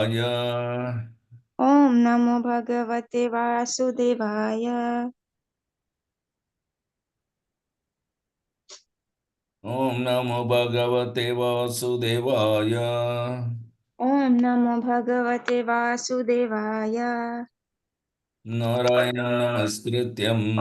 Om Namo Bhagavate Vasudevaya. Om Namo Bhagavate Vasudevaya. Om Namo Bhagavate Vasudevaya. Narayanam Namaskrityam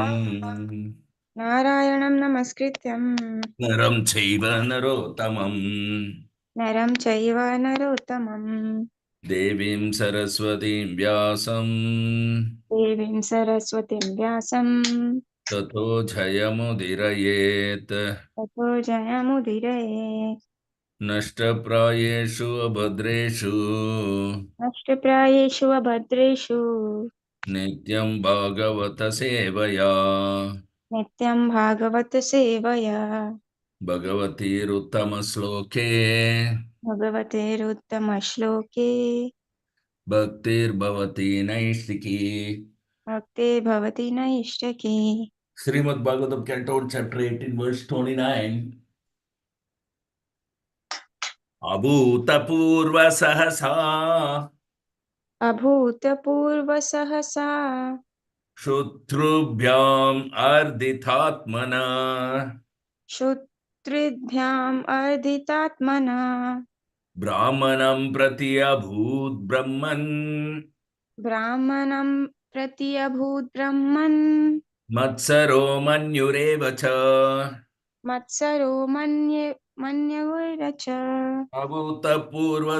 Narayanam Namaskrityam Naram Chaiva Narottamam Naram Chaiva Narottamam Devim Saraswatim Vyasam Devim Saraswatim Vyasam Tato Jayamudirayet Tato Jayamudire Nashtaprayeshu Abhadreshu Nashtaprayeshu Abhadreshu Nityam Bhagavata Sevaya Nityam Bhagavata Sevaya Bhagavati Ruttama Sloke Bhagavate Ruttama Shloke Bhaktir Bhavati Naistiki. Bhakti Bhavati Naishtaki. Srimad Bhagavatam, Canto, Chapter 18, verse 29. Abhuta Sahasa अभूतपूर्वसहसा Shutrubhyam Ardithatmana श्रुत्रिभ्याम् अर्धितात्मना Brahmanam Prati Abhut Brahman ब्राह्मणं प्रति अभूत् ब्रह्मन् Matsaro Manyurevacha मत्सरो मन्यवरच Abhuta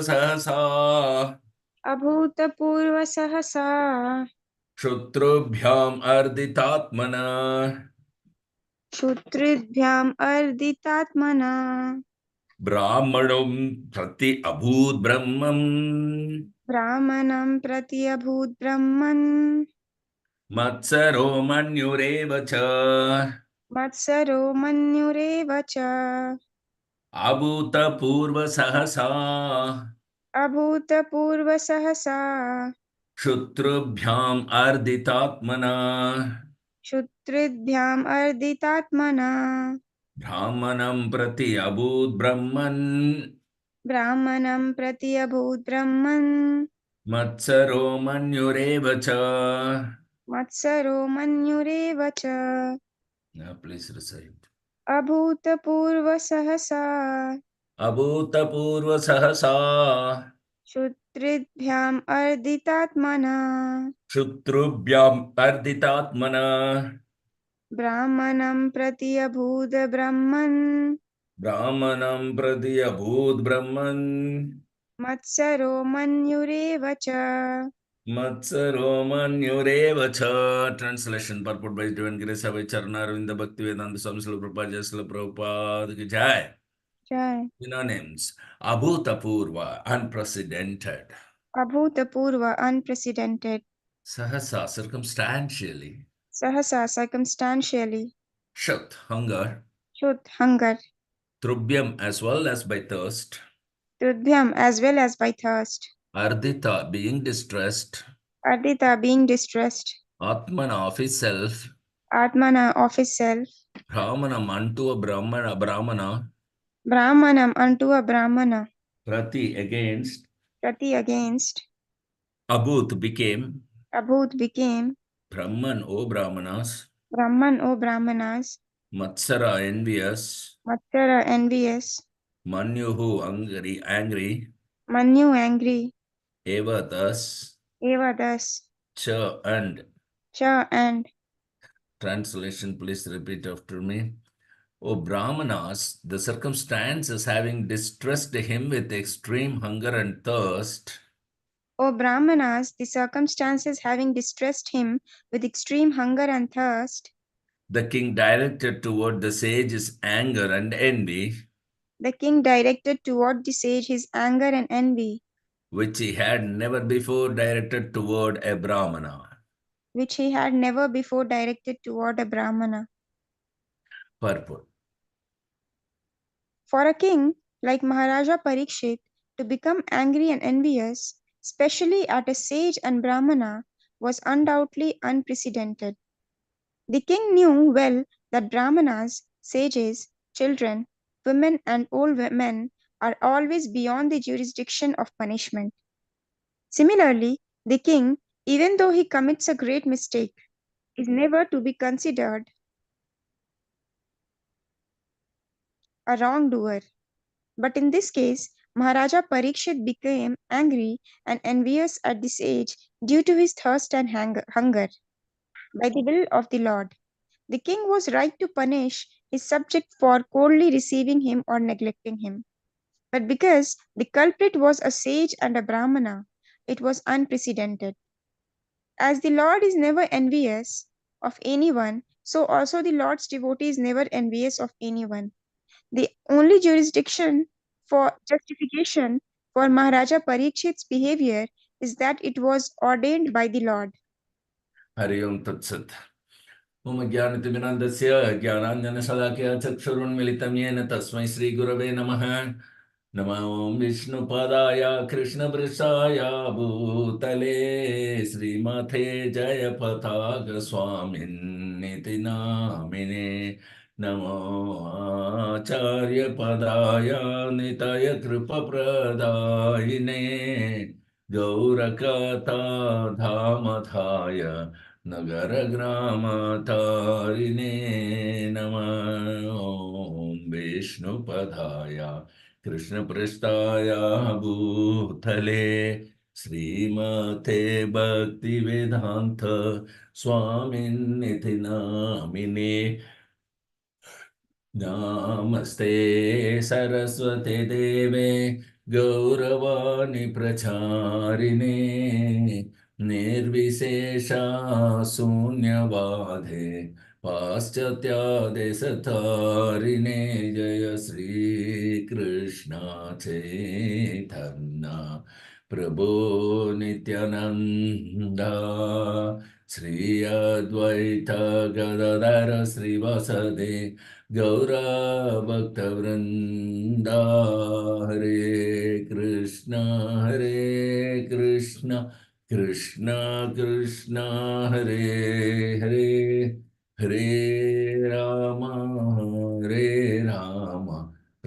Sahasa अभूतपूर्वसहसा Shutrubhyam Ardithatmana श्रुत्रिभ्याम् अर्धितात्मना Brahmanam Prati Abhut Brahman ब्राह्मणं प्रति अभूत् ब्रह्मन् Matsaro Manyurevacha मत्सरो मन्युरेव च Abhuta Sahasa अभूतपूर्वसहसा Shutrubhyam Arditatmana क्षुत्रिभ्याम् अर्दितात्मना Brahmanam Prati Abhut Brahman ब्राह्मणं प्रति अभूत् ब्रह्मन् Matsaro Manyurevacha. मत्सरो मन्युरेव च Now please recite. अभूतपूर्वसहसा Abhuta Sahasa क्षुत्रिभ्याम् अर्दितात्मना Shutrubhyam Arditatmana ब्राह्मणं प्रति अभूत् ब्रह्मन् Brahmanam Prati Abhut Brahman मत्सरो मन्युरेव च Matsaro Manyurevacha. Translation purport by Divine Grace Savai Charana Arvinda Bhaktivedanta Swami Srila Prabhupada Jai Srila Prabhupada Ki Jai. जय Synonyms. Abhutapurva, unprecedented. अभूतपूर्व unprecedented Sahasa, circumstantially. सहसा circumstantially Shut, hunger. क्षुत् hunger Trubhyam, as well as by thirst. Trudhyam as well as by thirst Ardita, being distressed. Ardita being distressed Atmana, of his self. Atmana of his self Brahmanam, unto a Brahmana. Brahmanam unto a Brahmana Prati, against. Prati against Abhut, became. Abhut became Brahman, O Brahmanas. Brahman O Brahmanas Matsara, envious. Matsara envious Manyuhu, angry. Manyu angry Eva, thus. Eva thus Cha, and. Cha and Translation, please repeat after me. O Brahmanas, the circumstances having distressed him with extreme hunger and thirst, O Brahmanas, the circumstances having distressed him with extreme hunger and thirst, the king directed toward the sage's anger and envy, the king directed toward the sage his anger and envy, which he had never before directed toward a Brahmana. which he had never before directed toward a Brahmana. Purport. For a king like Maharaja Parikshit to become angry and envious, especially at a sage and Brahmana, was undoubtedly unprecedented. The king knew well that Brahmanas, sages, children, women, and old men are always beyond the jurisdiction of punishment. Similarly, the king, even though he commits a great mistake, is never to be considered a wrongdoer. But in this case, Maharaja Parikshit became angry and envious at this age due to his thirst and hunger by the will of the Lord. The king was right to punish his subject for coldly receiving him or neglecting him. But because the culprit was a sage and a Brahmana, it was unprecedented. As the Lord is never envious of anyone, so also the Lord's devotee is never envious of anyone. The only justification for Maharaja Parikshit's behavior is that it was ordained by the Lord. Hari Om Tat Sat. मम ज्ञानतिमिरान्धस्य ज्ञानाञ्जनशलाकया चक्षुरुन्मिलितं येन तस्मै श्रीगुरवे नमः। नमो विष्णुपदाय कृष्णवृषाय भूतले श्रीमते जयपताक स्वामिन्निति नामिने। नमो आचार्यपदाय नितय कृपप्रदायिने गौरकथा धामधाय नगरग्रामतारिणे नमः। ॐ विष्णुपदाय कृष्णपृष्ठाय भूतले श्रीमते भक्तिवेदान्त स्वामिन्निति नामिने। नमस्ते सरस्वते देवे गौरवाणि प्रचारिणे निर्विशेषा शून्यवादे पाश्चात्यादेशतारिणे जय श्रीकृष्ण चैतन्य प्रभो नित्यानन्दा श्री अद्वैत गदाधर श्रीवासदे गौरभक्तवृन्दा हरे कृष्ण कृष्ण कृष्ण कृष्ण हरे हरे हरे राम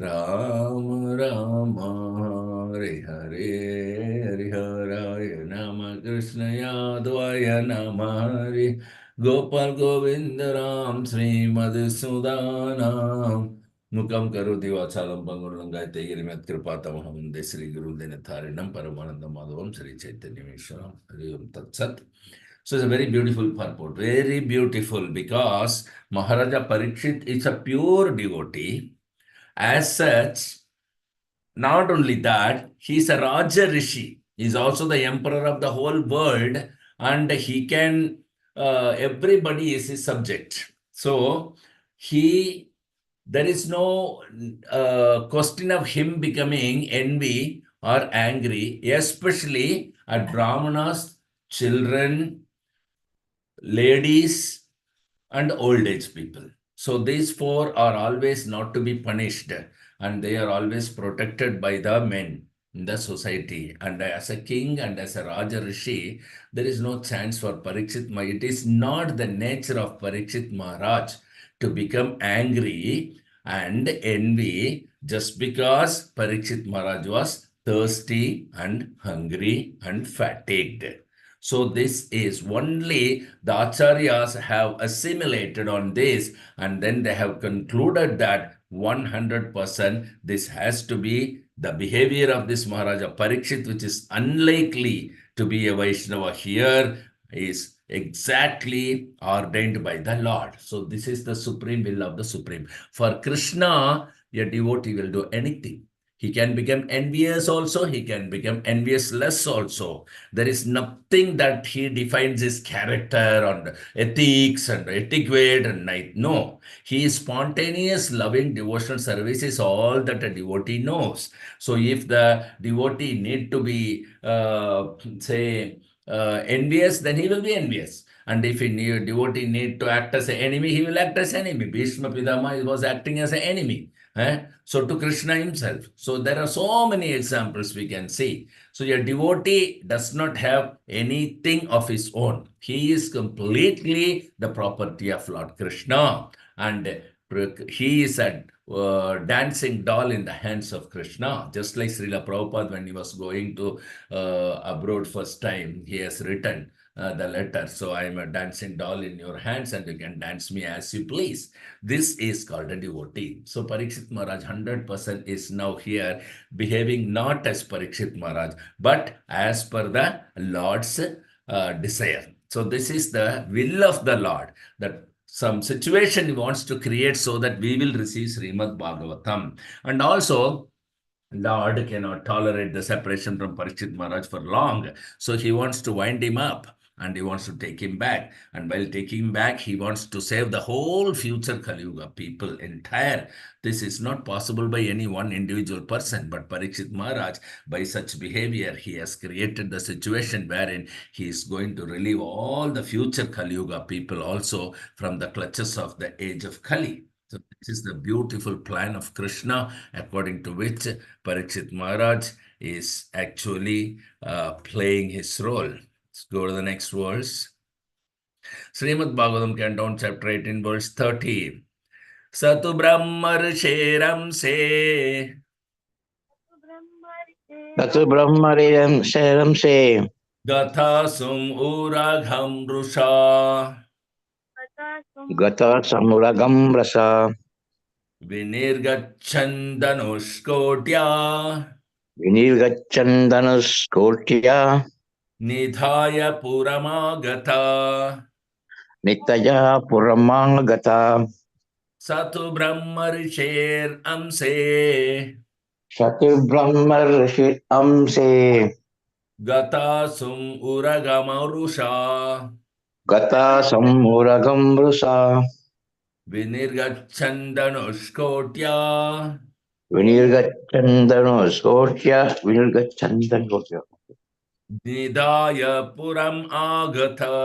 राम राम हरे हरे हरिहराय नम कृष्ण यादवाय नम हरे गोपाल गोविंद राम श्री मधुसूदनाम मुखम करोति वाचालं पंगुलं गायते गिरिमत् कृपातमहं वन्दे श्री गुरुदिनतारिणं परमानंद माधवम श्री चैतन्यमीश्वरम हरि ओम तत्सत. So it's a very beautiful purport, very beautiful, because Maharaja Parikshit is a pure devotee. As such, not only that, he is a Raja Rishi. He is also the emperor of the whole world, and he can, everybody is his subject. So, there is no question of him becoming envy or angry, especially at Brahmanas, children, ladies, and old age people. So these four are always not to be punished, and they are always protected by the men in the society. And as a king and as a Raja Rishi, there is no chance for Parikshit. It is not the nature of Parikshit Maharaj to become angry and envy just because Parikshit Maharaj was thirsty and hungry and fatigued. So this is only the acharyas have assimilated on this, and then they have concluded that 100% this has to be the behavior of this Maharaja Parikshit, which is unlikely to be a Vaishnava here, is exactly ordained by the Lord. So this is the supreme will of the Supreme. For Krishna, a devotee will do anything. He can become envious also, he can become envious less also. There is nothing that he defines his character and ethics and etiquette and night. No, he is spontaneous, loving, devotional service is all that a devotee knows. So if the devotee need to be, envious, then he will be envious. And if devotee need to act as an enemy, he will act as enemy. Bhishma Pitama was acting as an enemy. So to Krishna himself. So there are so many examples we can see. So a devotee does not have anything of his own. He is completely the property of Lord Krishna. And he is dancing doll in the hands of Krishna. Just like Srila Prabhupada, when he was going to abroad first time, he has written the letter. So I am a dancing doll in your hands and you can dance me as you please. This is called a devotee. So Parikshit Maharaj 100% is now here behaving not as Parikshit Maharaj, but as per the Lord's desire. So this is the will of the Lord, that some situation he wants to create so that we will receive Srimad Bhagavatam. And also, Lord cannot tolerate the separation from Parikshit Maharaj for long. So he wants to wind him up and he wants to take him back. And while taking him back, he wants to save the whole future Kali Yuga people entire. This is not possible by any one individual person, but Parikshit Maharaj, by such behavior, he has created the situation wherein he is going to relieve all the future Kali Yuga people also from the clutches of the age of Kali. So this is the beautiful plan of Krishna, according to which Parikshit Maharaj is actually playing his role. Let's go to the next verse. Srimad Bhagavatam, Canton, chapter 18, verse 30. Satu Brahmarsheram se तत् ब्रह्मरिदं शरणं से Gatha Sum Uragham Rusha गता समुरगं रसा Vinirgachandanushkotya विनिर्गच्छन्दनुष्कोट्या Nidhaya Puramagata नित्यया पुरमागता Satu Brahmarisher Amse शतुर्ब्रह्मर्षि अंसे Gata Sum Uragamarusha गता समुरगं रसा Vinirgachandanushkotya विनिर्गच्छन्दनुष्कोट्या विनिर्गच्छन्दनुष्कोट्या Nidhaya Puram Agata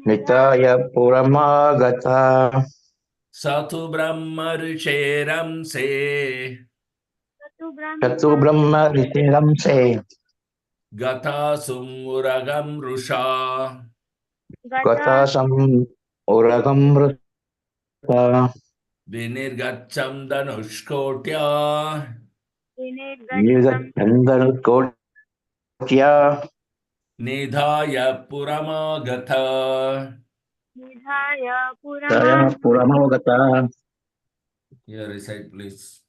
नित्याय पुरमागता Satu Brahmarisher se शतुर्ब्रह्मर्षि अंसे Gata Sum Uragam Rusha गता समुरगं रसा Vinirgacham Danushkotya विनिर्गच्छन्दनुष्कोट्या Nidhaya Puramagata. Saya Puramagata Here, recite, please.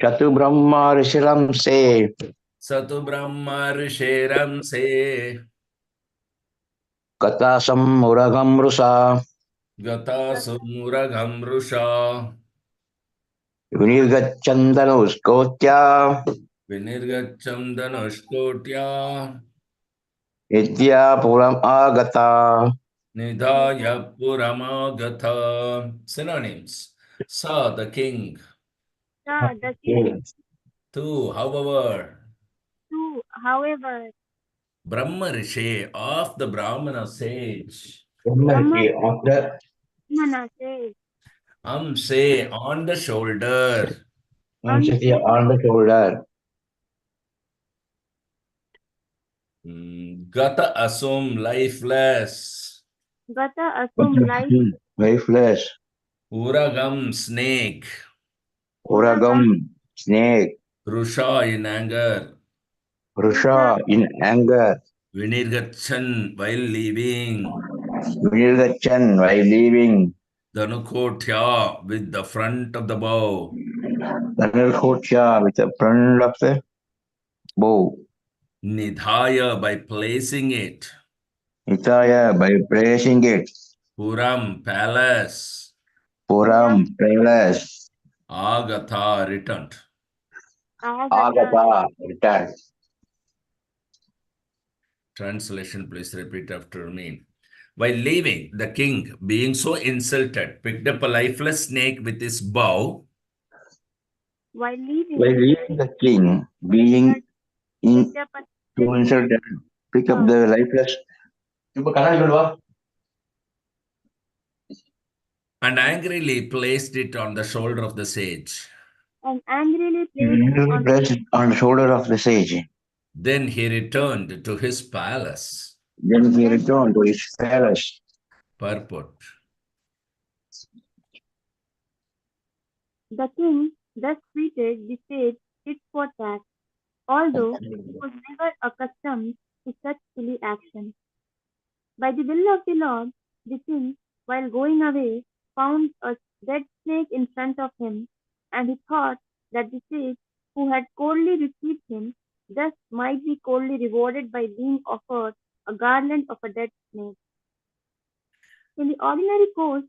Chatu Brahma Rishiram Se Satu Brahma Risheram se Katasam Muragam Rusa Gata Sumuragam Rusha Vinirgachandanus Kotya Vinirgacham Danushkotya Nitya Puram Agata Nidhaya Puramagata. Synonyms. Sa, the king. Tu, however. Brahma Rishi, of the Brahmana sage. Brahmarshi of the Say, on the shoulder. city on the shoulder Gata Asum, lifeless. lifeless Uragam, snake. Uragam snake Rusha, in anger. Rusha in anger Vinirgachan, while leaving. Vinirgachan while leaving Danukotya, with the front of the bow. Dhanurkotya with the front of the bow Nidhaya, by placing it. Nitaya by praising it Puram, palace. Puram palace Agatha, returned. Agata returned. Translation, please repeat after me. While leaving, the king, being so insulted, picked up a lifeless snake with his bow. While leaving the king, being in to insulted, pick up the lifeless. And angrily placed it on the shoulder of the sage. Placed it on the shoulder of the sage. Then he returned to his palace. Then he returned to his palace. Purport. The king thus treated the sage tit for tat, although he was never accustomed to such silly action. By the will of the Lord, the king, while going away, found a dead snake in front of him, and he thought that the sage, who had coldly received him, thus might be coldly rewarded by being offered a garland of a dead snake. In the ordinary course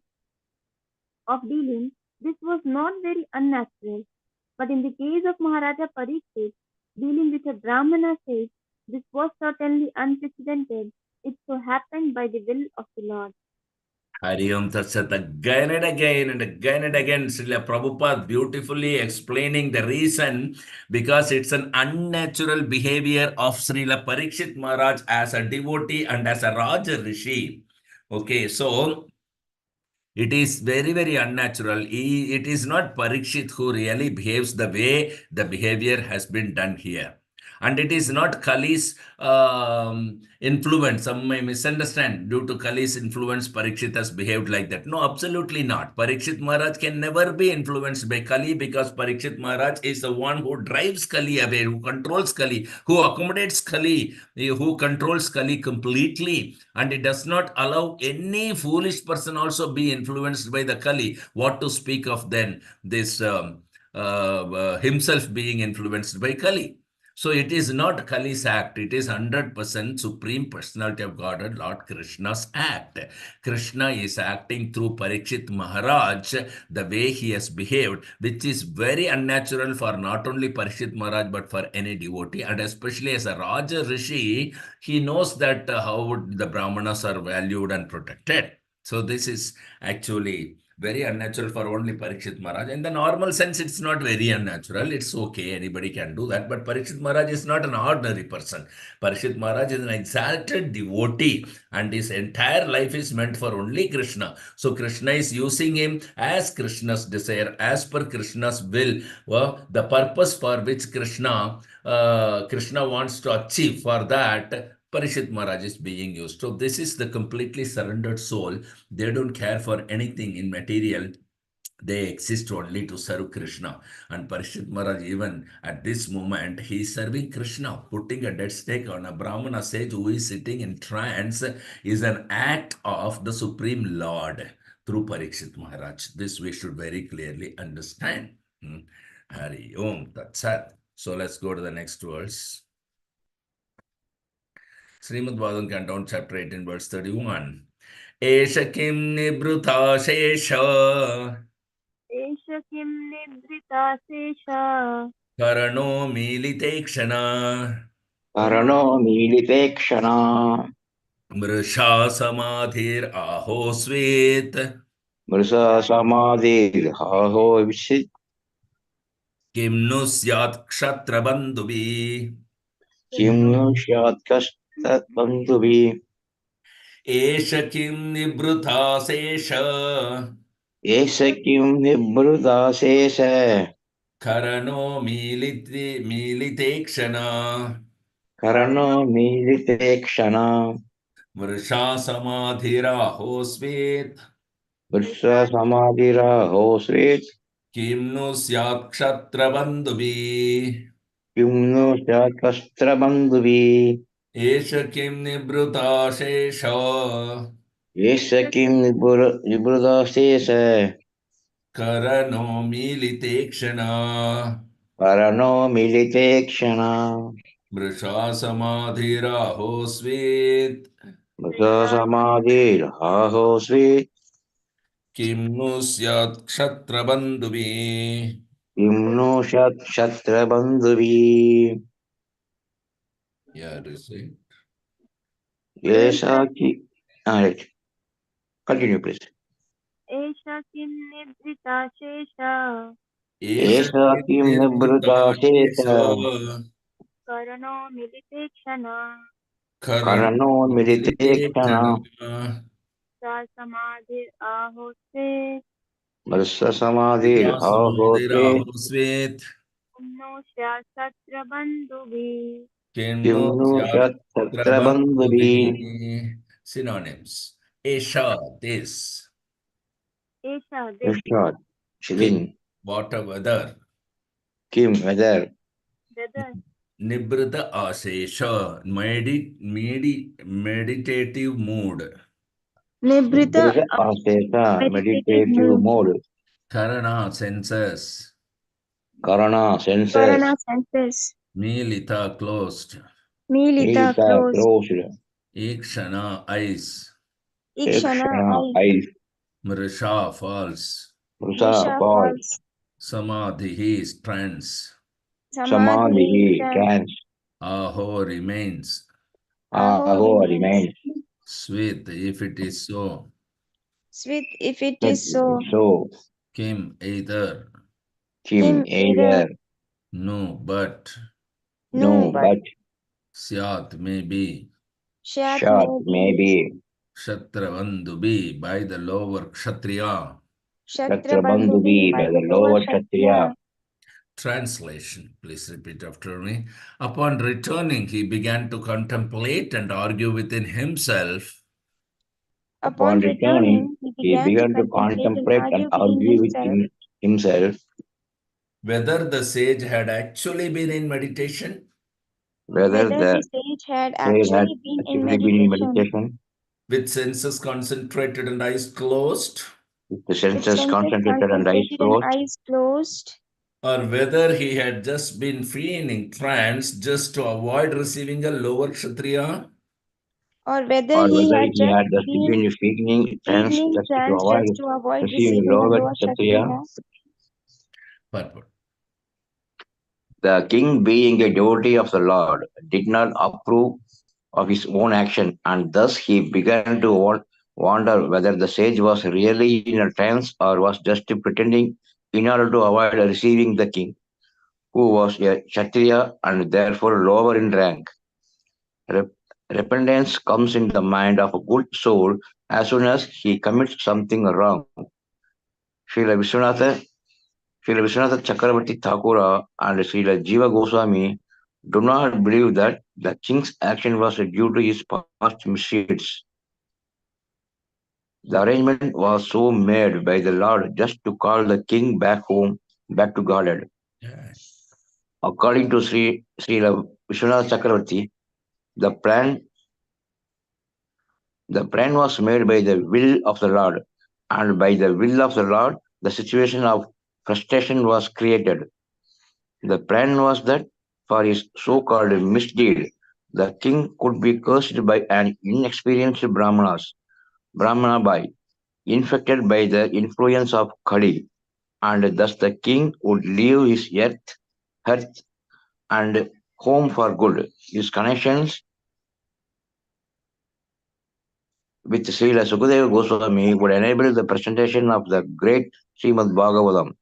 of dealing, this was not very unnatural, but in the case of Maharaja Pariksit, dealing with a Brahmana sage, this was certainly unprecedented. It so happened by the will of the Lord. Hari Om Tat Sat, again and again and again and again, Srila Prabhupada beautifully explaining the reason, because it's an unnatural behavior of Srila Parikshit Maharaj as a devotee and as a Raja Rishi. Okay, so it is very, very unnatural. It is not Parikshit who really behaves the way the behavior has been done here. And it is not Kali's influence. Some may misunderstand. Due to Kali's influence, Parikshit has behaved like that. No, absolutely not. Parikshit Maharaj can never be influenced by Kali, because Parikshit Maharaj is the one who drives Kali away, who controls Kali, who accommodates Kali, who controls Kali completely. And it does not allow any foolish person also be influenced by the Kali. What to speak of then this himself being influenced by Kali? So it is not Kali's act. It is 100% Supreme Personality of Godhead, Lord Krishna's act. Krishna is acting through Parikshit Maharaj the way he has behaved, which is very unnatural for not only Parikshit Maharaj but for any devotee, and especially as a Raja Rishi, he knows that how the Brahmanas are valued and protected. So this is actually very unnatural for only Parikshit Maharaj. In the normal sense, it's not very unnatural. It's okay. Anybody can do that. But Parikshit Maharaj is not an ordinary person. Parikshit Maharaj is an exalted devotee, and his entire life is meant for only Krishna. So Krishna is using him as Krishna's desire, as per Krishna's will. Well, the purpose for which Krishna wants to achieve, for that Parishit Maharaj is being used. So this is the completely surrendered soul. They don't care for anything in material. They exist only to serve Krishna. And Parishit Maharaj, even at this moment, he is serving Krishna. Putting a dead snake on a Brahmana sage who is sitting in trance is an act of the Supreme Lord through Parikshit Maharaj. This we should very clearly understand. Hari Om Tat Sat. So let's go to the next verse. Srimad Bhagavatam Canton, chapter 18, verse 31. Esha kim nibruta shesha एष किं निभृताशेषा karano militekshana Karano Militekshana mrisha samadhir ahosvit Mrisa Samadhi Haho Visit kim nu syat kshatra bandhubi. Kim Shat Kastat Bandhubi Esha kim nibruta shesha Esa Kim Nibruda Sesa karano militekshana Karano Militekshana mrisha samadhir ahosvit Mrisa Samadhira Hosrit किं नु स्यात् क्षत्रबन्धुभिः Kimno Shat Kastra Bandhubi एष किं निभृताशेष Esa Kim Nibruda Sesa करनो मीलितेक्षण Karano Militekshana मृषा समाधिराहोस्वेत् Mrisa Samadhira Hosrit किं नु स्यात् क्षत्रबन्धुभिः. Kimno Shatra Bandhubi Yeah, this is Yes, Alright. Continue, please. एष किं निभृताशेषा एष Yes, किं Kim Nibruda निभृताशेष Sesa करणो मिलिते क्षणा करनो Karano मीलितेक्षण Militekshana सा समाधिर् आहोस्ते Mrisa Samadhi Hahose समाधिराहोस्वेत् पुन्नो स्यात्सत्र बन्धुभिः किं नो Kimno स्यात् Shat Satra Bandhubi क्षत्रबन्धुभिः. Synonyms. Esha, this. एषा this Ishad Kim, Shilin What a weather. Kim, whether Weather. Nibrita Asesha, meditative mood. Nibrita Nibrita Asesa, meditative meditative mood. mode, Karana senses. Karana, senses, Karana senses. Milita closed. Milita Milita, closed. closed, Ikshana eyes. Ikshana Ekshana, eyes. eyes, Mrisha falls. Musa, Vrisha fall, falls. Samadhi strands. Samadhi Samadhi, stands. trance, Aho remains. Aho Aho, remains. remains, Swith if it is so. Sweet if it that is so. so, Kim either. Kim, Kim either. either, No but. No, no, but but, Syat may be. Shat short, may be. maybe, Kshatravandu be by the lower Kshatriya. Kshatrabandhu be Shatrabandhu by by the the lower lower Kshatriya. Kshatriya. Translation, please repeat after me. Upon returning, he began to contemplate and argue within himself Upon Upon returning, returning, he he began to began to contemplate and contemplate and argue within argue himself within himself whether the sage had actually been in meditation whether whether the the sage had sage had actually been in actually been in meditation, meditation, with senses concentrated and eyes closed, with the with senses senses concentrated and eyes concentrated and closed, eyes closed, or whether he had just been feigning trance just to avoid receiving a lower Kshatriya. or whether or he whether had he just had just been been feigning trance feigning just to trance avoid just to avoid receiving receiving a lower lower Kshatriya. Kshatriya. Purport. The king, being a devotee of the Lord, did not approve of his own action, and thus he began to wonder whether the sage was really in a trance or was just pretending in order to avoid receiving the king, who was a Kshatriya and therefore lower in rank. Rep- Repentance comes in the mind of a good soul as soon as he commits something wrong. Srila Vishwanatha, Srila Vishwanatha Chakravarti Thakura and Srila Jiva Goswami do not believe that the king's action was due to his past misdeeds. The arrangement was so made by the Lord just to call the king back home, back to Godhead. Yeah. According to Srila Vishwanath Chakravarti, the plan the plan was made by the will of the Lord, and by the will of the Lord, the situation of frustration was created. The plan was that for his so-called misdeed, the king could be cursed by an inexperienced Brahmana boy, infected by the influence of Kali, and thus the king would leave his earth and home for good. His connections with Srila Sukadeva Goswami would enable the presentation of the great Srimad Bhagavatam,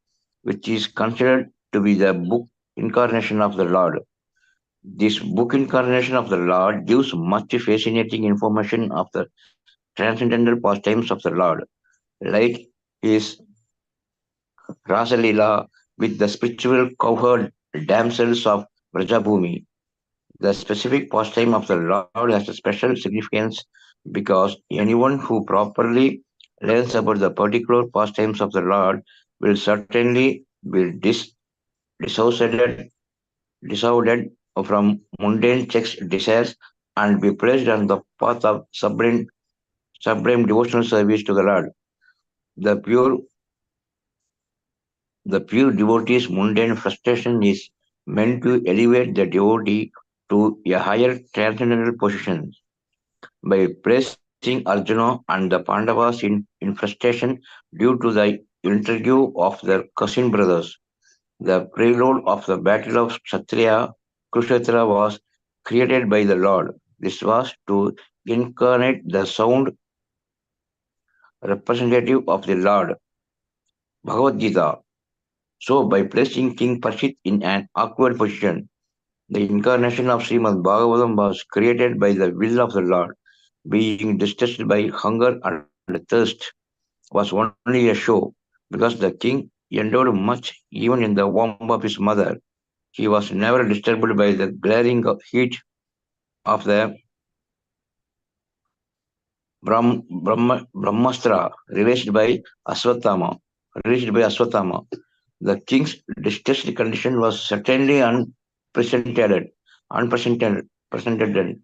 which is considered to be the book incarnation of the Lord. This book incarnation of the Lord gives much fascinating information of the transcendental pastimes of the Lord, like his Rasalila with the spiritual cowherd damsels of Vrajabhumi. The specific pastime of the Lord has a special significance because anyone who properly learns about the particular pastimes of the Lord will certainly be dissuaded from mundane checks desires and be placed on the path of sublime devotional service to the Lord. The pure the pure devotee's mundane frustration is meant to elevate the devotee to a higher transcendental position. By placing Arjuna and the Pandavas in frustration due to the intrigue of their cousin brothers. The prelude of the battle of Kshatriya Kurukshetra was created by the Lord. This was to incarnate the sound representative of the Lord, Bhagavad Gita. So, by placing King Parshit in an awkward position, the incarnation of Srimad Bhagavatam was created by the will of the Lord. Being distressed by hunger and thirst was only a show, because the king endured much even in the womb of his mother. He was never disturbed by the glaring heat of the Brahmastra released by Aswathama. The king's distressed condition was certainly unprecedented, unprecedented.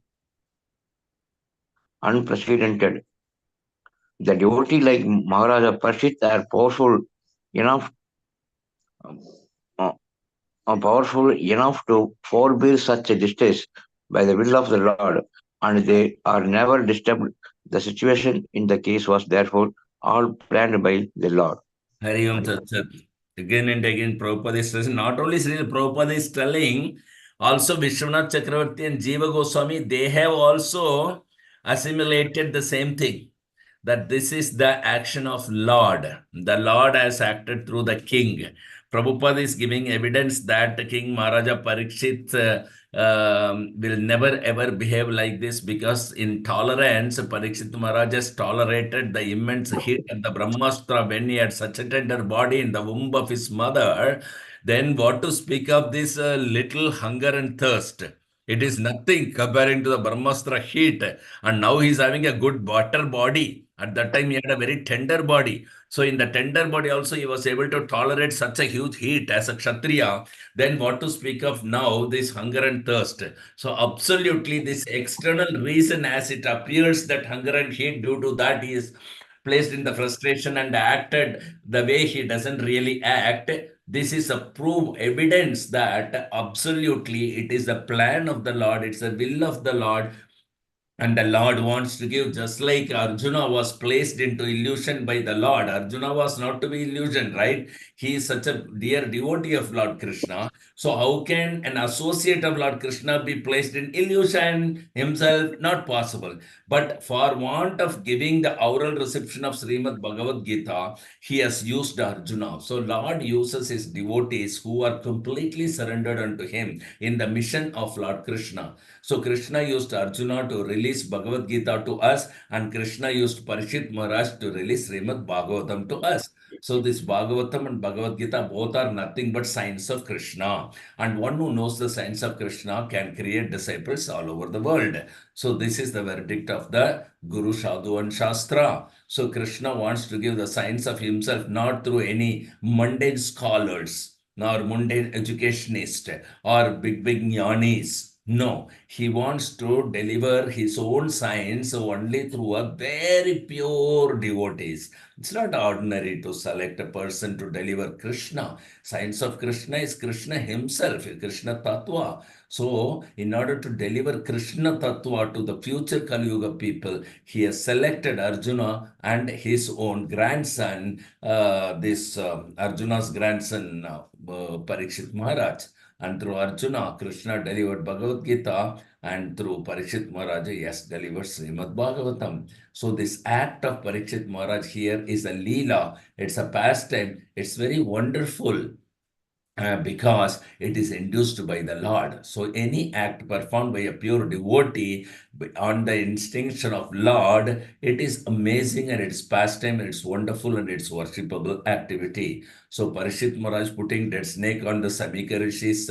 The devotee like Maharaja Parshit are enough, uh, powerful enough to forbear such a distress by the will of the Lord, and they are never disturbed. The situation in the case was therefore all planned by the Lord. Hari Om Tat Sat. Again and again, Prabhupada is stressing. Not only Sri Prabhupada is telling, also Vishwanath Chakravarti and Jiva Goswami, they have also assimilated the same thing. That this is the action of Lord. The Lord has acted through the king. Prabhupada is giving evidence that King Maharaja Parikshit will never ever behave like this, because in tolerance, Parikshit Maharaj has tolerated the immense heat of the Brahmastra when he had such a tender body in the womb of his mother. Then what to speak of this little hunger and thirst? It is nothing comparing to the Brahmastra heat. And now he's having a good butter body. At that time, he had a very tender body. So in the tender body also, he was able to tolerate such a huge heat as a Kshatriya. Then what to speak of now, this hunger and thirst. So absolutely, this external reason, as it appears that hunger and heat, due to that he is placed in the frustration and acted the way he doesn't really act. This is a proof, evidence that absolutely it is the plan of the Lord, it's the will of the Lord, and the Lord wants to give, just like Arjuna was placed into illusion by the Lord. Arjuna was not to be illusioned, right? He is such a dear devotee of Lord Krishna. So, how can an associate of Lord Krishna be placed in illusion himself? Not possible. But for want of giving the oral reception of Srimad Bhagavad Gita, he has used Arjuna. So, Lord uses his devotees who are completely surrendered unto him in the mission of Lord Krishna. So Krishna used Arjuna to release Bhagavad Gita to us, and Krishna used Parishit Maharaj to release Srimad Bhagavatam to us. So this Bhagavatam and Bhagavad Gita both are nothing but signs of Krishna. And one who knows the signs of Krishna can create disciples all over the world. So this is the verdict of the Guru Sadhu and Shastra. So Krishna wants to give the signs of himself not through any mundane scholars, nor mundane educationists, or big jnanis. No, he wants to deliver his own science only through a very pure devotees. It's not ordinary to select a person to deliver Krishna. Science of Krishna is Krishna himself, Krishna Tattva. So, in order to deliver Krishna Tattva to the future Kali Yuga people, he has selected Arjuna and his own grandson, Arjuna's grandson, Parikshit Maharaj. And through Arjuna, Krishna delivered Bhagavad Gita, and through Parikshit Maharaj, yes, delivered Srimad Bhagavatam. So this act of Parikshit Maharaj here is a leela. It's a pastime. It's very wonderful. Because it is induced by the Lord. So any act performed by a pure devotee on the instinction of Lord, it is amazing and it's pastime, it's wonderful and it's worshipable activity. So Parishit Maharaj putting that snake on the Samika Rishi's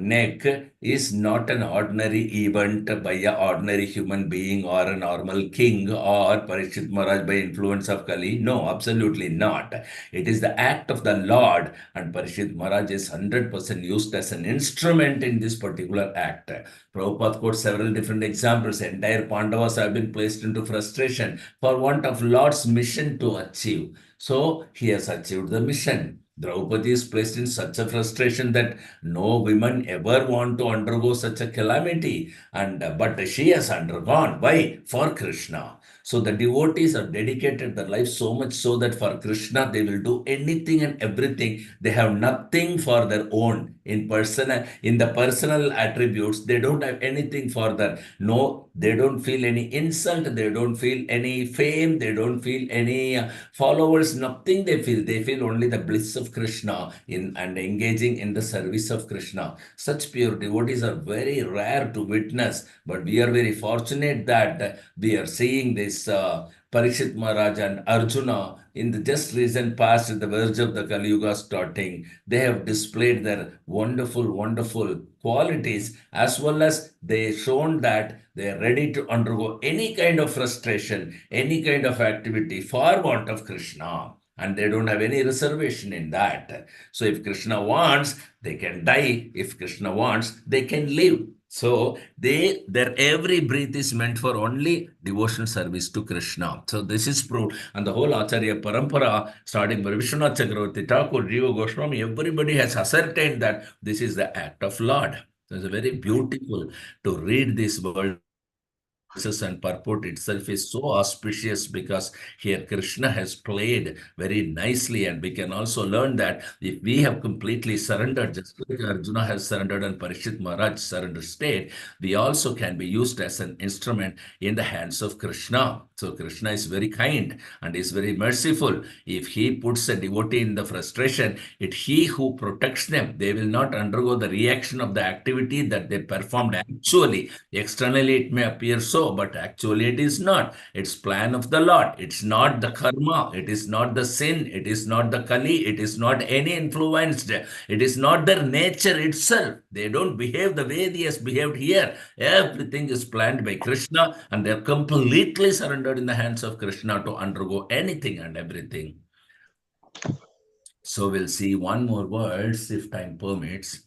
neck is not an ordinary event by an ordinary human being or a normal king or Parishit Maharaj by influence of Kali. No, absolutely not. It is the act of the Lord, and Parishit Maharaj is 100% used as an instrument in this particular act. Prabhupada quotes several different examples. Entire Pandavas have been placed into frustration for want of Lord's mission to achieve. So he has achieved the mission. Draupadi is placed in such a frustration that no women ever want to undergo such a calamity, and but she has undergone. Why? For Krishna. So the devotees have dedicated their life so much so that for Krishna they will do anything and everything. They have nothing for their own in the personal attributes. They don't have anything for their no. They don't feel any insult. They don't feel any fame. They don't feel any followers. Nothing they feel. They feel only the bliss of Krishna in and engaging in the service of Krishna. Such pure devotees are very rare to witness, but we are very fortunate that we are seeing this Parikshit Maharaj and Arjuna in the just recent past at the verge of the Kali Yuga starting. They have displayed their wonderful, wonderful qualities, as well as they shown that they are ready to undergo any kind of frustration, any kind of activity for want of Krishna. and they don't have any reservation in that. So if Krishna wants, they can die. If Krishna wants, they can live. So their every breath is meant for only devotional service to Krishna. So this is proved. And the whole Acharya Parampara, starting by Vishwanath Chakravarti Thakur, Jiva Goswami, everybody has ascertained that this is the act of Lord. So it's very beautiful to read these verses, and purport itself is so auspicious because here Krishna has played very nicely, and we can also learn that if we have completely surrendered, just like Arjuna has surrendered and Parishit Maharaj surrendered state, we also can be used as an instrument in the hands of Krishna. So Krishna is very kind and is very merciful. If he puts a devotee in the frustration, it's he who protects them. They will not undergo the reaction of the activity that they performed actually. Externally, it may appear so, but actually it is not. It's plan of the Lord. It's not the karma. It is not the sin. It is not the kali. It is not any influenced. It is not their nature itself. They don't behave the way they has behaved here. Everything is planned by Krishna, and they're completely surrendered in the hands of Krishna to undergo anything and everything. So we'll see one more verse if time permits.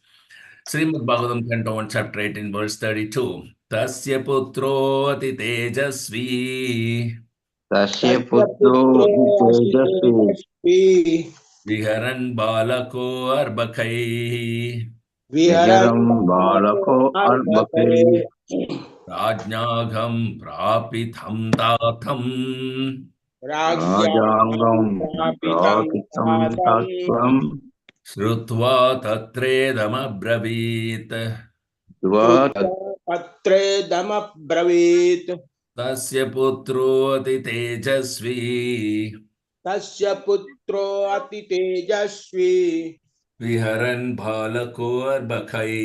Srimad Bhagavatam, Canto 1, Chapter 18, verse 32. Tasya putro ati tejasvi तस्य तस्य पुत्रो पुत्रो असि तेजस्वी तेजस्वी viharan balako arbakai विहरन् विहरम् बालको बालको अर्भके अर्भके rajnagam prapitham tatham राज्ञां राजाङ्गम् प्रापितं प्रापितं तातं तत्त्वम् shrutva tatredam abravit. श्रुत्वा पत्रेदमब्रवीत् Tasya putro ati tejasvi तस्य पुत्रो अति तेजस्वी viharan balako arbakai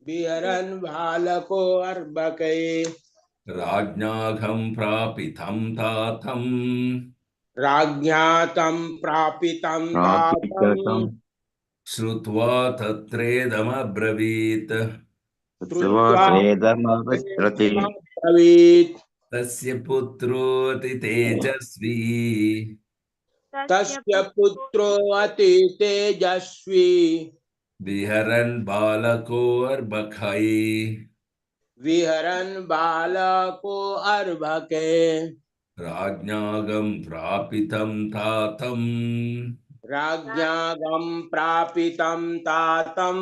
विहरन् बालको अर्भके Rajnagam prapitam tatham राज्ञा तं प्रापितं तातं प्रापितम् Shrutva tatredam abravit. श्रुत्वा त्वेदमवित्रति तत्रेदमब्रवीत् Tasya putro ati tejasvi तस्य पुत्रो अति तेजस्वी viharan balako arbakai विहरन् बालको अर्भके Rajnagam prapitam tatham राज्ञागं प्रापितं तातं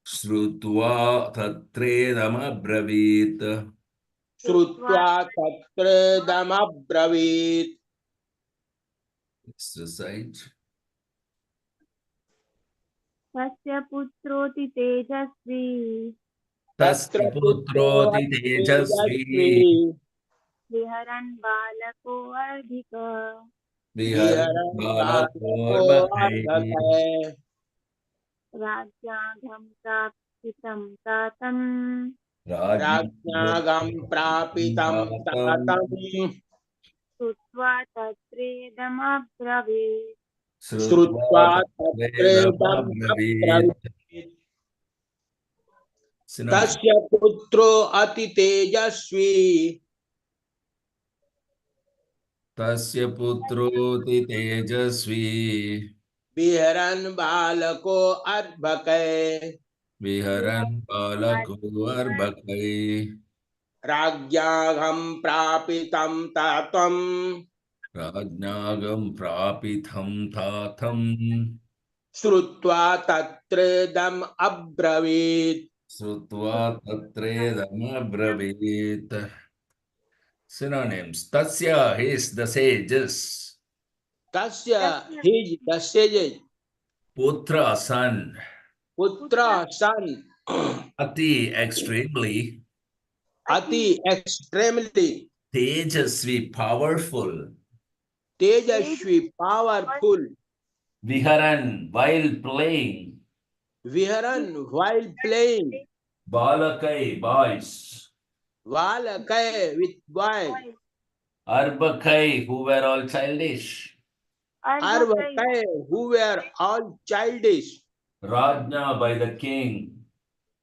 Shrutva tatredam abravit. श्रुत्वा तत्रेदमब्रवीत् Next recite. तस्य पुत्रोऽति तेजस्वी तत्र Tasya पुत्रो putroti अति तेजस्वी tejasvi विहरन् बालको अर्धिक viharan विहरन् बालको balakor अर्भके राज्ञाघं प्राप्तितं तातं राज्ञागं प्रापितं तातं श्रुत्वा तत्रेदमब्रवीत् श्रुत्वा Shrutva तत्रेदमब्रवीत् Synonym. तस्य पुत्रो अति तेजस्वी Tasya putroti tejasvi विहरन् बालको अर्भके viharan balakor bakai राज्ञागं प्रापितं तातं rajnagam prapitham tatham श्रुत्वा तत्रेदम् अब्रवीत् srutva tatredam abravit. Synonyms. Tasya, is the sages. तस्य हिज दस्यज Putra, son. पुत्र सन Ati, extremely. अति extremely Tejasvi, powerful. Tejashwi powerful Viharan, while playing. विहरन while playing Balakai, boys. वालकय with boy Arbakai, who were all childish. अर्वकय who were all childish Rajna, by the king.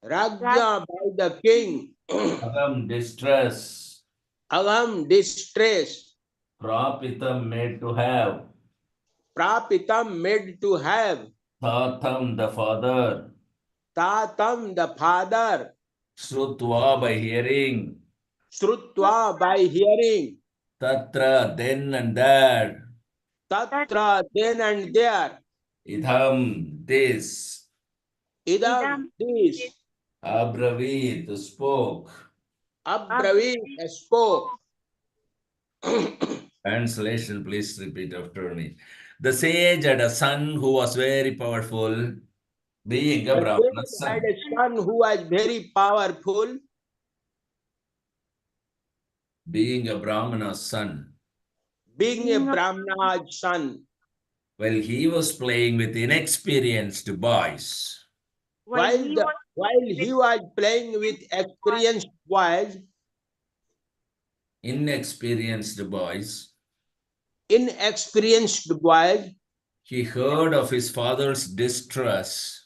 राज्ञा by the king Agam, distress. Agam distress Prapitam, made to have. Prapitam made to have. Tatam the father. Tatam the father. Shrutva by hearing. Shrutva by hearing. Tatra then and there. Tatra then and there. Idham this. Idam this. Abravit spoke. Abravit spoke. Translation, please repeat after me. The sage had a son who was very powerful, being a The Brahmana's king had son. a son who was very powerful. Being a Brahmana's son. Being a Brahmana's son. Well, he was playing with inexperienced boys. While he was playing with experienced boys, Inexperienced boys, inexperienced boys, he heard of his father's distress,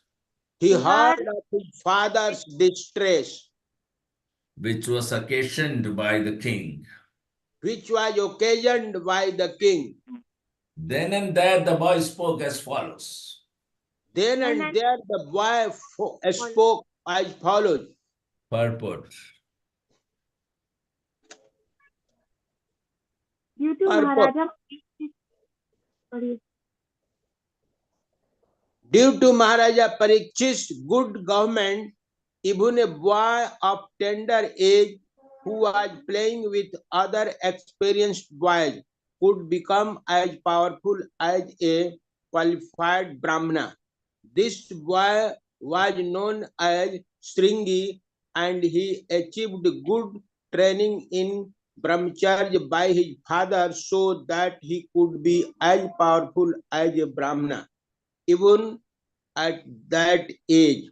he heard of his father's distress, which was occasioned by the king. which was occasioned by the king. Then and there the boy spoke as follows. Then and there the boy spoke as follows. Purport. Due to Purport. Maharaja Due to Maharaja Parikshit's good government, even a boy of tender age who was playing with other experienced boys could become as powerful as a qualified Brahmana. This boy was known as Sringi and he achieved good training in Brahmacharya by his father so that he could be as powerful as a Brahmana even at that age.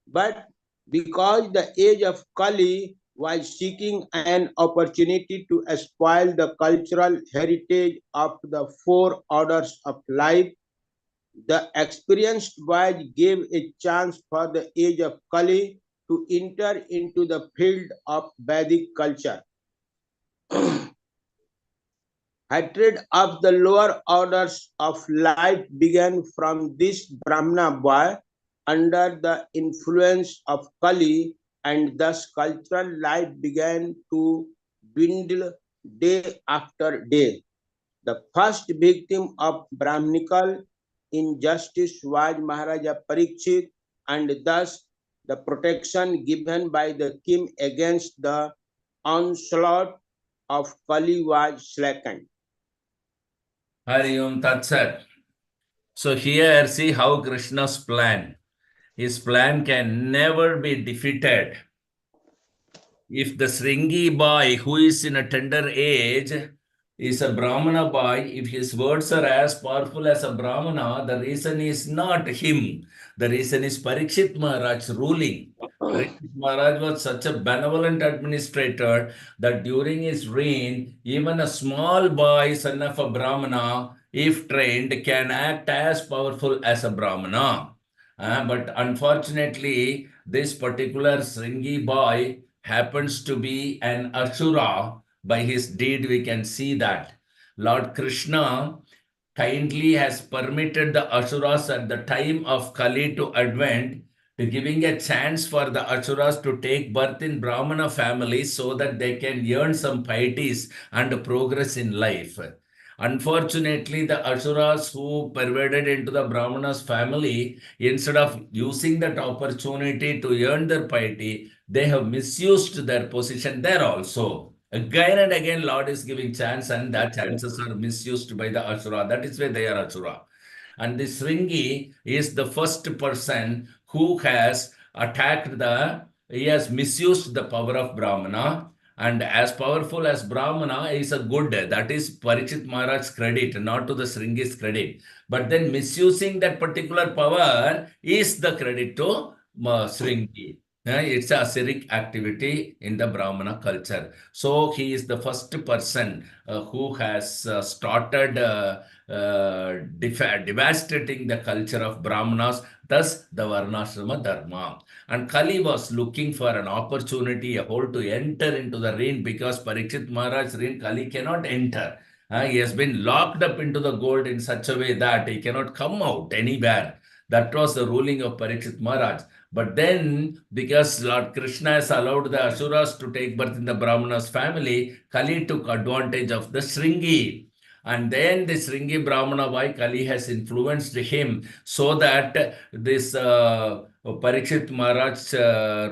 But because the age of Kali was seeking an opportunity to spoil the cultural heritage of the four orders of life, the experienced boys gave a chance for the age of Kali to enter into the field of Vedic culture. Hatred of the lower orders of life began from this Brahmana boy under the influence of Kali, and thus cultural life began to dwindle day after day. The first victim of Brahminical injustice was Maharaja Parikshit, and thus the protection given by the king against the onslaught of Kali was slackened. Hari Om Tat Sat. So here, see how Krishna's plan. His plan can never be defeated. If the Sringi boy who is in a tender age is a Brahmana boy, if his words are as powerful as a Brahmana, the reason is not him. The reason is Parikshit Maharaj ruling. Parikshit Maharaj was such a benevolent administrator that during his reign, even a small boy, son of a Brahmana, if trained, can act as powerful as a Brahmana. But unfortunately, this particular Sringi boy happens to be an Asura. By his deed, we can see that. Lord Krishna kindly has permitted the Asuras at the time of Kali to advent, to giving a chance for the Asuras to take birth in Brahmana families so that they can earn some pieties and progress in life. Unfortunately, the Asuras who pervaded into the Brahmana's family, instead of using that opportunity to earn their piety, they have misused their position there also. Again and again, Lord is giving chance, and that chances are misused by the Asura. That is why they are Asura. And this Ringi is the first person who has he has misused the power of Brahmana. And as powerful as Brahmana is a good, that is Parikshit Maharaj's credit, not to the Sringi's credit. But then misusing that particular power is the credit to Sringi. It's a Asuric activity in the Brahmana culture. So he is the first person who has started devastating the culture of Brahmanas, thus the Varnashrama Dharma. And Kali was looking for an opportunity, a hole to enter into the reign, because Parikshit Maharaj's reign, Kali cannot enter. He has been locked up into the gold in such a way that he cannot come out anywhere. That was the ruling of Parikshit Maharaj. But then, because Lord Krishna has allowed the Asuras to take birth in the Brahmana's family, Kali took advantage of the Shringi. And then this Ringi Brahmana, why Kali has influenced him so that this Parikshit Maharaj's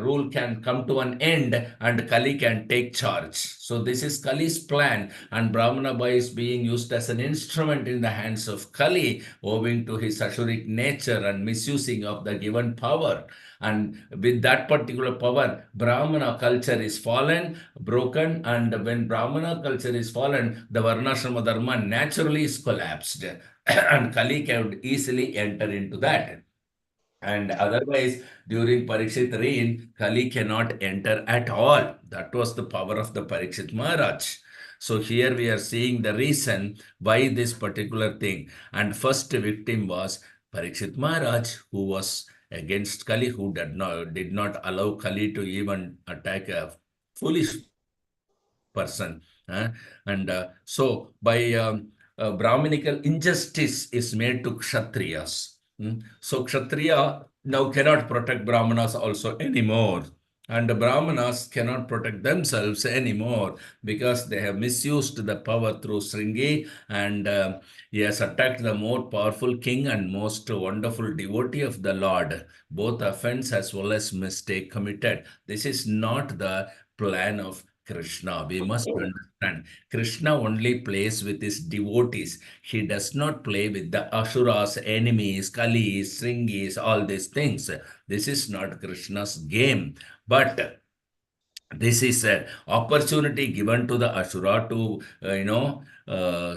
rule can come to an end and Kali can take charge. So this is Kali's plan, and Brahmana boy is being used as an instrument in the hands of Kali owing to his Ashuric nature and misusing of the given power. And with that particular power, Brahmana culture is fallen, broken, and when Brahmana culture is fallen, the Varnashrama Dharma naturally is collapsed. And Kali can easily enter into that. And otherwise, during Parikshit reign, Kali cannot enter at all. That was the power of the Parikshit Maharaj. So here we are seeing the reason why this particular thing. And first victim was Parikshit Maharaj, who was against Kali, who did not allow Kali to even attack a foolish person. And so by Brahminical injustice is made to Kshatriyas. So Kshatriya now cannot protect Brahmanas also anymore. And the Brahmanas cannot protect themselves anymore because they have misused the power through Sringi, and he has attacked the more powerful king and most wonderful devotee of the Lord. Both offense as well as mistake committed. This is not the plan of Krishna. We must understand. Krishna only plays with his devotees. He does not play with the Asuras, enemies, Kalis, Sringis, all these things. This is not Krishna's game. But this is an opportunity given to the Ashura to,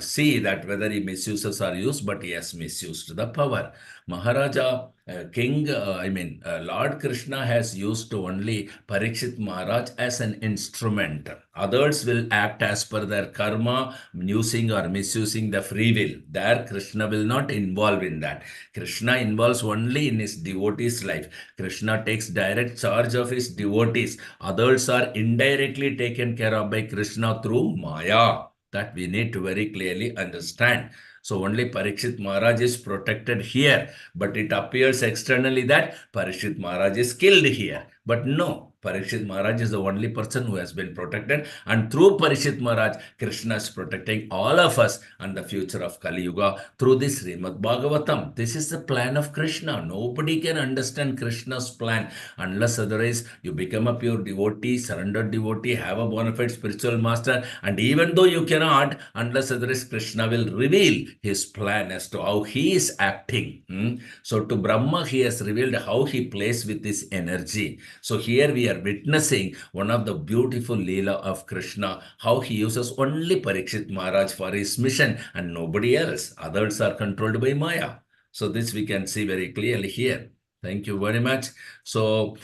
see that whether he misuses or used, but he has misused the power. Maharaja, Lord Krishna has used only Parikshit Maharaj as an instrument. Others will act as per their karma, using or misusing the free will. There, Krishna will not involve in that. Krishna involves only in his devotees' life. Krishna takes direct charge of his devotees. Others are indirectly taken care of by Krishna through Maya. That we need to very clearly understand. So only Parikshit Maharaj is protected here, but it appears externally that Parikshit Maharaj is killed here. But no, Parikshit Maharaj is the only person who has been protected, and through Parikshit Maharaj, Krishna is protecting all of us and the future of Kali Yuga through this Srimad Bhagavatam. This is the plan of Krishna. Nobody can understand Krishna's plan unless otherwise you become a pure devotee, surrendered devotee, have a bona fide spiritual master, and even though you cannot, unless otherwise Krishna will reveal his plan as to how he is acting. So to Brahma, he has revealed how he plays with his energy. So here we are witnessing one of the beautiful Leela of Krishna, how he uses only Parikshit Maharaj for his mission and nobody else. Others are controlled by Maya. So this we can see very clearly here. Thank you very much. So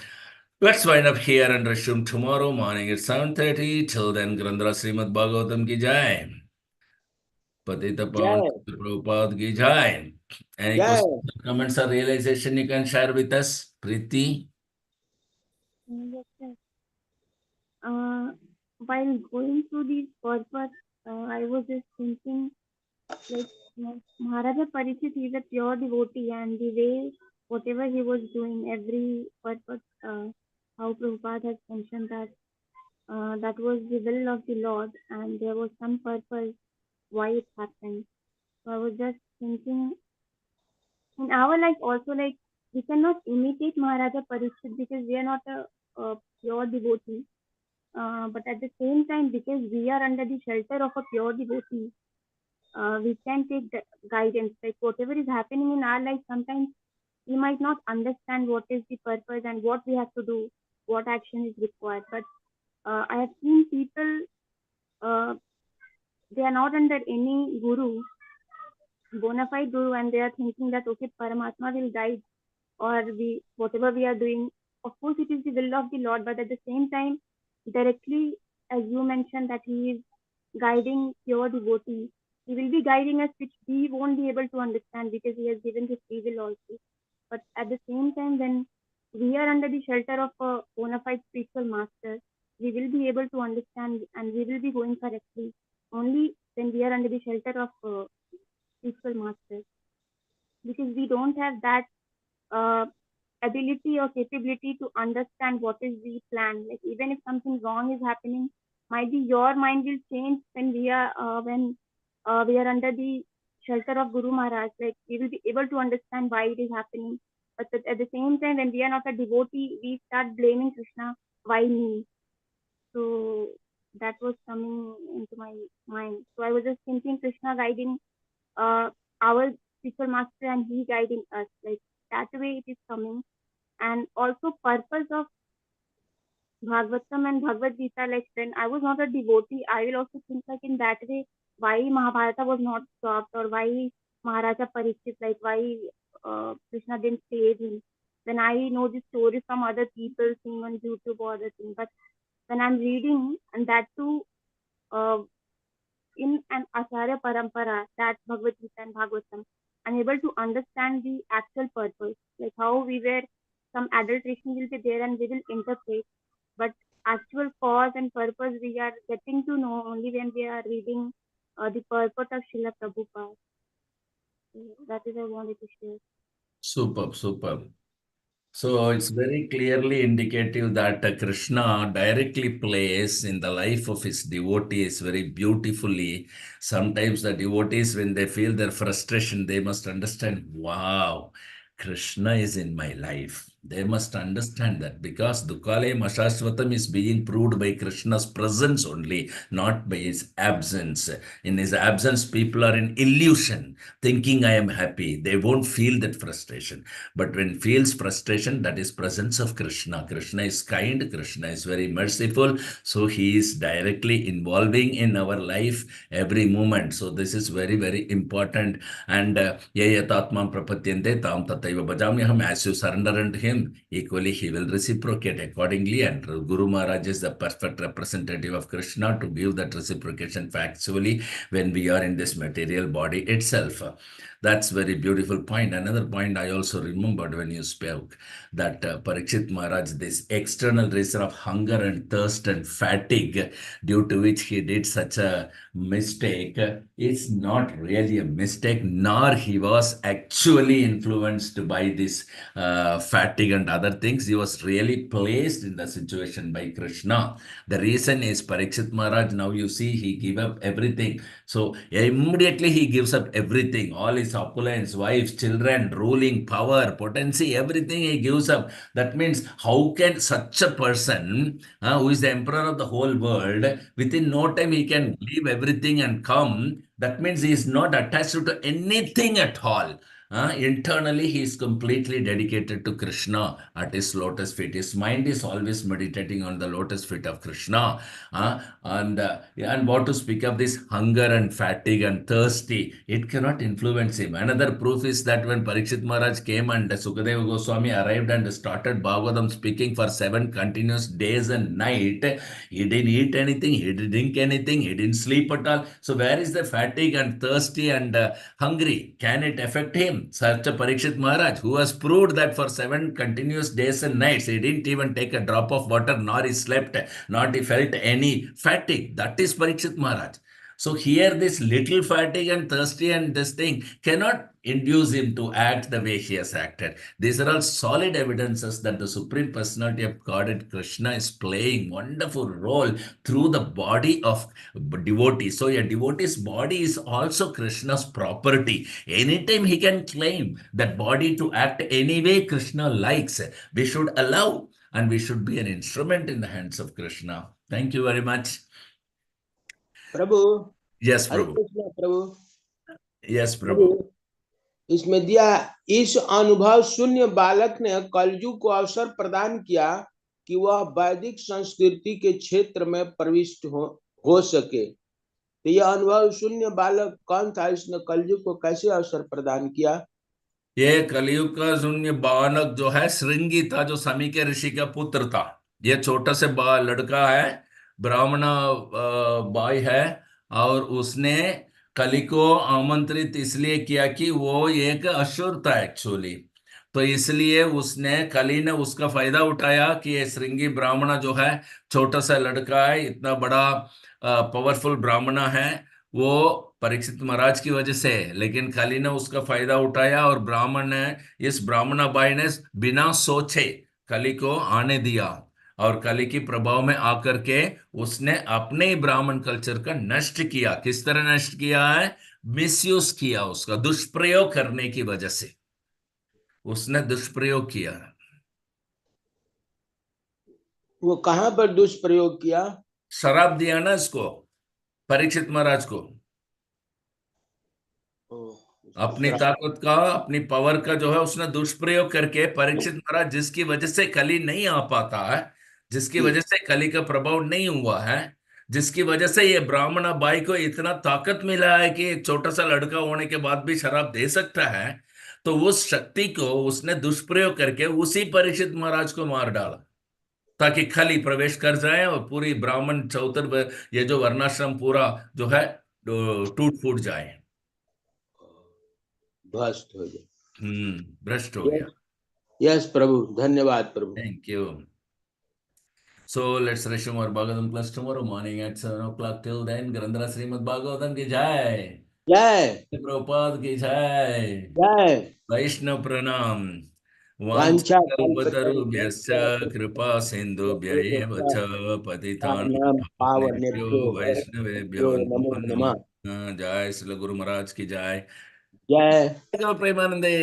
let's wind up here and resume tomorrow morning at 7:30. Till then, Grandra Srimad Bhagavatam ki jai. Patita Pavan Jai, Prabhupada ki jai. Any Jai. questions, comments, or realization you can share with us, Preeti? Yes, sir. While going through these purpose, I was just thinking, like, Maharaja Parikshit is a pure devotee, and the way whatever he was doing, every purpose, how Prabhupada has mentioned that that was the will of the Lord, and there was some purpose why it happened. So I was just thinking, in our life also, like, we cannot imitate Maharaja Parikshit because we are not a pure devotee. But at the same time, because we are under the shelter of a pure devotee, we can take the guidance. Like whatever is happening in our life, sometimes we might not understand what is the purpose and what we have to do, what action is required. But I have seen people, uh, they are not under any guru, bona fide guru, and they are thinking that okay, Paramatma will guide or we whatever we are doing. Of course, it is the will of the Lord, but at the same time, directly as you mentioned that He is guiding pure devotees, He will be guiding us, which we won't be able to understand because He has given His free will also. But at the same time, when we are under the shelter of a bona fide spiritual master, we will be able to understand and we will be going correctly. Only when we are under the shelter of spiritual masters, because we don't have that uh, ability or capability to understand what is the plan. Like even if something wrong is happening, might be your mind will change when we are under the shelter of Guru Maharaj. Like we will be able to understand why it is happening. But at the same time, when we are not a devotee, we start blaming Krishna. Why me? So that was coming into my mind. So I was just thinking Krishna guiding uh, our spiritual master and he guiding us. Like that way it is coming. And also purpose of Bhagavatam and Bhagavad Gita, like when I was not a devotee, I will also think like in that way why Mahabharata was not stopped or why Maharaja Parikshit, like why Krishna didn't save him. Then I know the stories from other people seeing on YouTube or other things. But when I'm reading and that too uh, in an Acharya Parampara, that Bhagavad Gita and Bhagavatam, I'm able to understand the actual purpose, like how we were, some adulteration will be there and we will interpret, but actual cause and purpose we are getting to know only when we are reading the purport of Srila Prabhupada. So that is I wanted to share. Superb, superb. So it's very clearly indicative that Krishna directly plays in the life of his devotees very beautifully. Sometimes the devotees, when they feel their frustration, they must understand, wow, Krishna is in my life. They must understand that because Dukale Mashashvatam is being proved by Krishna's presence only, not by his absence. In his absence, people are in illusion, thinking I am happy. They won't feel that frustration. But when feels frustration, that is presence of Krishna. Krishna is kind, Krishna is very merciful. So he is directly involving in our life every moment. So this is very, very important. And ye yatatmam prapatyante tam tataiva bhajamyaham. As you surrender unto him, equally he will reciprocate accordingly. And Guru Maharaj is the perfect representative of Krishna to give that reciprocation factually when we are in this material body itself. That's very beautiful point. Another point I also remembered when you spoke that Parikshit Maharaj, this external reason of hunger and thirst and fatigue due to which he did such a mistake is not really a mistake, nor he was actually influenced by this fatigue and other things. He was really placed in the situation by Krishna. The reason is Parikshit Maharaj, now you see, he gave up everything. So immediately he gives up everything, all his opulence, wives, children, ruling power, potency, everything he gives up. That means how can such a person who is the emperor of the whole world, within no time he can leave everything and come? That means he is not attached to anything at all. Internally, he is completely dedicated to Krishna at his lotus feet. His mind is always meditating on the lotus feet of Krishna. And what to speak of this hunger and fatigue and thirsty, it cannot influence him. Another proof is that when Parikshit Maharaj came and Sukadeva Goswami arrived and started Bhagavatam speaking for 7 continuous days and night, he didn't eat anything, he didn't drink anything, he didn't sleep at all. So where is the fatigue and thirsty and hungry? Can it affect him? Such a Parikshit Maharaj, who has proved that for 7 continuous days and nights, he didn't even take a drop of water, nor he slept, not he felt any fatigue. That is Parikshit Maharaj. So here this little fatigue and thirsty and this thing cannot induce him to act the way he has acted. These are all solid evidences that the Supreme Personality of Godhead Krishna is playing wonderful role through the body of devotee. So a devotee's body is also Krishna's property. Anytime he can claim that body to act any way Krishna likes, we should allow and we should be an instrument in the hands of Krishna. Thank you very much. Prabhu, Yes, Hare Prabhu. Krishna Prabhu. Yes, Prabhu, Prabhu. इसमें दिया, इस अनुभव शून्य बालक ने कलयुग को अवसर प्रदान किया कि वह वैदिक संस्कृति के क्षेत्र में प्रविष्ट हो सके। तो यह अनुभव शून्य बालक कौन था? इसने कलयुग को कैसे अवसर प्रदान किया? ये कलयुग का शून्य बालक जो है श्रृंगी था, जो समी के ऋषि का पुत्र था। ये छोटा से लड़का है, ब्राह्मण बॉय है, और उसने कलि को आमंत्रित इसलिए किया कि वो एक असुर था एक्चुअली। तो इसलिए उसने, कलि ने उसका फायदा उठाया कि ये श्रृंगी ब्राह्मण जो है, छोटा सा लड़का है, इतना बड़ा पावरफुल ब्राह्मण है, वो परीक्षित महाराज की वजह से, लेकिन कली ने उसका फायदा उठाया और ब्राह्मण ने, इस ब्राह्मण बाई ने बिना सोचे कली को आने दिया, और कली की प्रभाव में आकर के उसने अपने ही ब्राह्मण कल्चर का नष्ट किया। किस तरह नष्ट किया है? मिसयूज किया, उसका दुष्प्रयोग करने की वजह से उसने दुष्प्रयोग किया। वो कहाँ पर दुष्प्रयोग किया? शराब दिया ना इसको, परीक्षित महाराज को, उसको अपनी श्राप। ताकत का, अपनी पावर का जो है उसने दुष्प्रयोग करके परीक्षित महाराज, जिसकी वजह से कली नहीं आ पाता है, जिसकी वजह से कली का प्रभाव नहीं हुआ है, जिसकी वजह से ये ब्राह्मण बाई को इतना ताकत मिला है कि एक छोटा सा लड़का होने के बाद भी शराब दे सकता है, तो उस शक्ति को उसने दुष्प्रयोग करके उसी परीक्षित महाराज को मार डाला, ताकि खली प्रवेश कर जाए और पूरी ब्राह्मण चौतर, ये जो वर्णाश्रम पूरा जो है टूट फूट जाए। ध्वस्त हो गया। भ्रष्ट हो गया। यस प्रभु, धन्यवाद प्रभु। Thank you. So let's resume our Bhagavatam class tomorrow morning at 7 o'clock. Till then, Grandhara Srimad Bhagavatam की जय, जय प्रभुपाद की जय, जय। वैष्णव प्रणाम। वांछा वाञ्छकल्पतरुभ्यश्च कृपा सिन्धुभ्यैव च पतितानां पावनेभ्यो पावनेभ्यो वैष्णवेभ्यो नमो नमो नमः। नमः। जय श्री गुरु महाराज की जय। जय प्रेमानंदे।